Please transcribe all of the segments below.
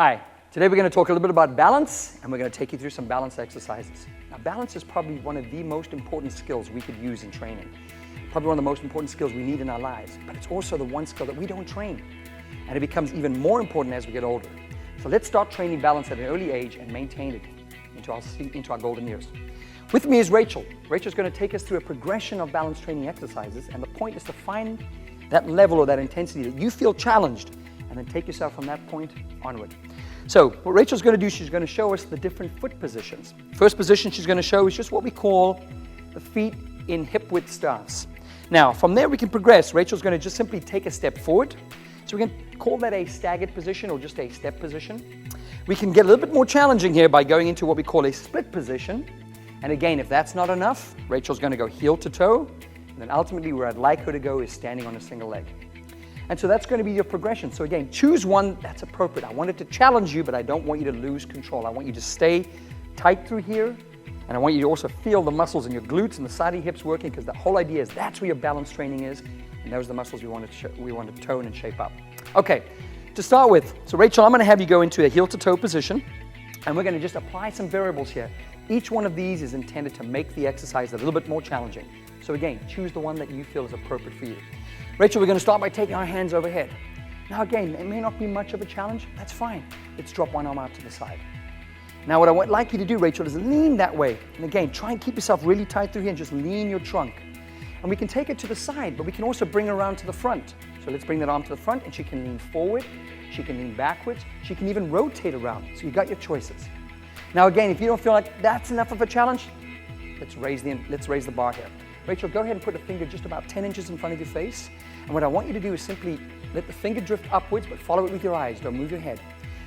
Hi, today we're going to talk a little bit about balance, and we're going to take you through some balance exercises. Now, balance is probably one of the most important skills we could use in training. Probably one of the most important skills we need in our lives, but it's also the one skill that we don't train. And it becomes even more important as we get older. So let's start training balance at an early age and maintain it into our golden years. With me is Rachel. Rachel's going to take us through a progression of balance training exercises, and the point is to find that level or that intensity that you feel challenged, and then take yourself from that point onward. So what Rachel's going to do, she's going to show us the different foot positions. First position she's going to show is just what we call the feet in hip width stance. Now from there we can progress. Rachel's going to just simply take a step forward. So we can call that a staggered position or just a step position. We can get a little bit more challenging here by going into what we call a split position. And again, if that's not enough, Rachel's going to go heel to toe. And then ultimately where I'd like her to go is standing on a single leg. And so that's going to be your progression. So again, choose one that's appropriate. I want it to challenge you, but I don't want you to lose control. I want you to stay tight through here, and I want you to also feel the muscles in your glutes and the side of your hips working, because the whole idea is that's where your balance training is, and those are the muscles we want to tone and shape up. Okay, to start with, so Rachel, I'm going to have you go into a heel to toe position, and we're going to just apply some variables here. Each one of these is intended to make the exercise a little bit more challenging. So again, choose the one that you feel is appropriate for you. Rachel, we're going to start by taking our hands overhead. Now again, it may not be much of a challenge. That's fine. Let's drop one arm out to the side. Now what I would like you to do, Rachel, is lean that way. And again, try and keep yourself really tight through here and just lean your trunk. And we can take it to the side, but we can also bring her around to the front. So let's bring that arm to the front, and she can lean forward, she can lean backwards, she can even rotate around. So you got your choices. Now again, if you don't feel like that's enough of a challenge, let's raise the bar here. Rachel, go ahead and put a finger just about 10 inches in front of your face. And what I want you to do is simply let the finger drift upwards, but follow it with your eyes. Don't move your head.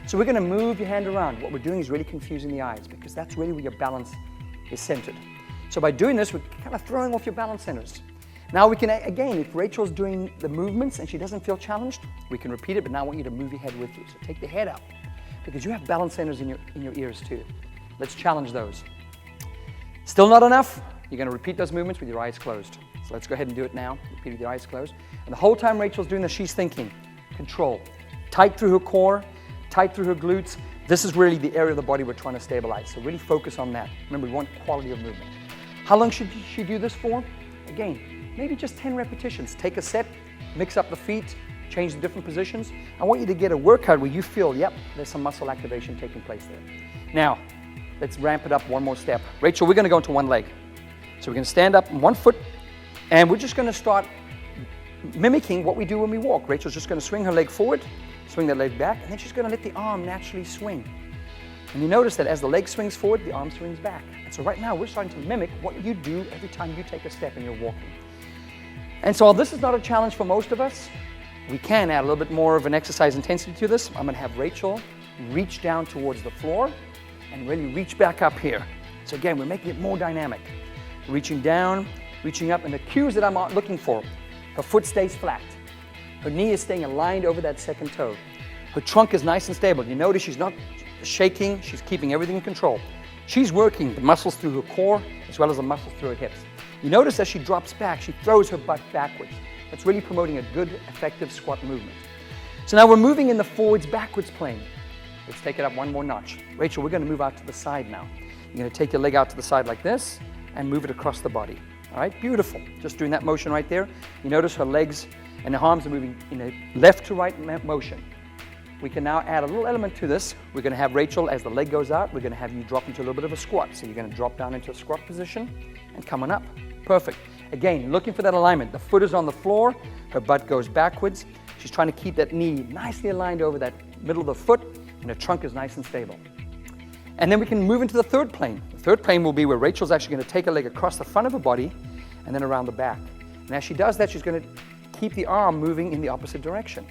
So we're going to move your hand around. What we're doing is really confusing the eyes, because that's really where your balance is centered. So by doing this, we're kind of throwing off your balance centers. Now we can, again, if Rachel's doing the movements and she doesn't feel challenged, we can repeat it, but now I want you to move your head with you. So take the head up, because you have balance centers in your ears too. Let's challenge those. Still not enough? You're going to repeat those movements with your eyes closed. So let's go ahead and do it now. Repeat with your eyes closed. And the whole time Rachel's doing this, she's thinking, control. Tight through her core, tight through her glutes. This is really the area of the body we're trying to stabilize. So really focus on that. Remember, we want quality of movement. How long should she do this for? Again, maybe just 10 repetitions. Take a set, mix up the feet, change the different positions. I want you to get a workout where you feel, yep, there's some muscle activation taking place there. Now, let's ramp it up one more step. Rachel, we're going to go into one leg. So we're going to stand up on one foot, and we're just going to start mimicking what we do when we walk. Rachel's just going to swing her leg forward, swing that leg back, and then she's going to let the arm naturally swing. And you notice that as the leg swings forward, the arm swings back. And so right now we're starting to mimic what you do every time you take a step and you're walking. And so this is not a challenge for most of us. We can add a little bit more of an exercise intensity to this. I'm going to have Rachel reach down towards the floor and really reach back up here. So again, we're making it more dynamic. Reaching down, reaching up, and the cues that I'm looking for: her foot stays flat, her knee is staying aligned over that second toe, her trunk is nice and stable. You notice she's not shaking, she's keeping everything in control. She's working the muscles through her core as well as the muscles through her hips. You notice as she drops back, she throws her butt backwards. That's really promoting a good, effective squat movement. So now we're moving in the forwards-backwards plane. Let's take it up one more notch. Rachel, we're going to move out to the side now. You're going to take your leg out to the side like this and move it across the body. All right, beautiful. Just doing that motion right there. You notice her legs and her arms are moving in a left to right motion. We can now add a little element to this. We're going to have Rachel, as the leg goes out, we're going to have you drop into a little bit of a squat. So you're going to drop down into a squat position and come on up. Perfect. Again, looking for that alignment. The foot is on the floor, her butt goes backwards. She's trying to keep that knee nicely aligned over that middle of the foot, and her trunk is nice and stable. And then we can move into the third plane. The third plane will be where Rachel's actually going to take her leg across the front of her body and then around the back. And as she does that, she's going to keep the arm moving in the opposite direction.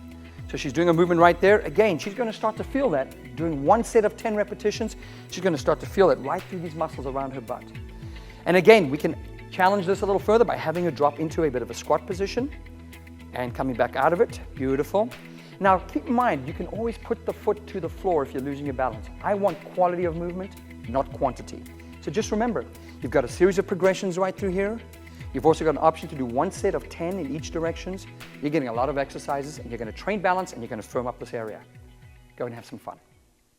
So she's doing a movement right there. Again, she's going to start to feel that. Doing one set of 10 repetitions, she's going to start to feel it right through these muscles around her butt. And again, we can challenge this a little further by having her drop into a bit of a squat position and coming back out of it. Beautiful. Now, keep in mind, you can always put the foot to the floor if you're losing your balance. I want quality of movement, not quantity. So just remember, you've got a series of progressions right through here. You've also got an option to do one set of 10 in each directions. You're getting a lot of exercises, and you're going to train balance, and you're going to firm up this area. Go and have some fun.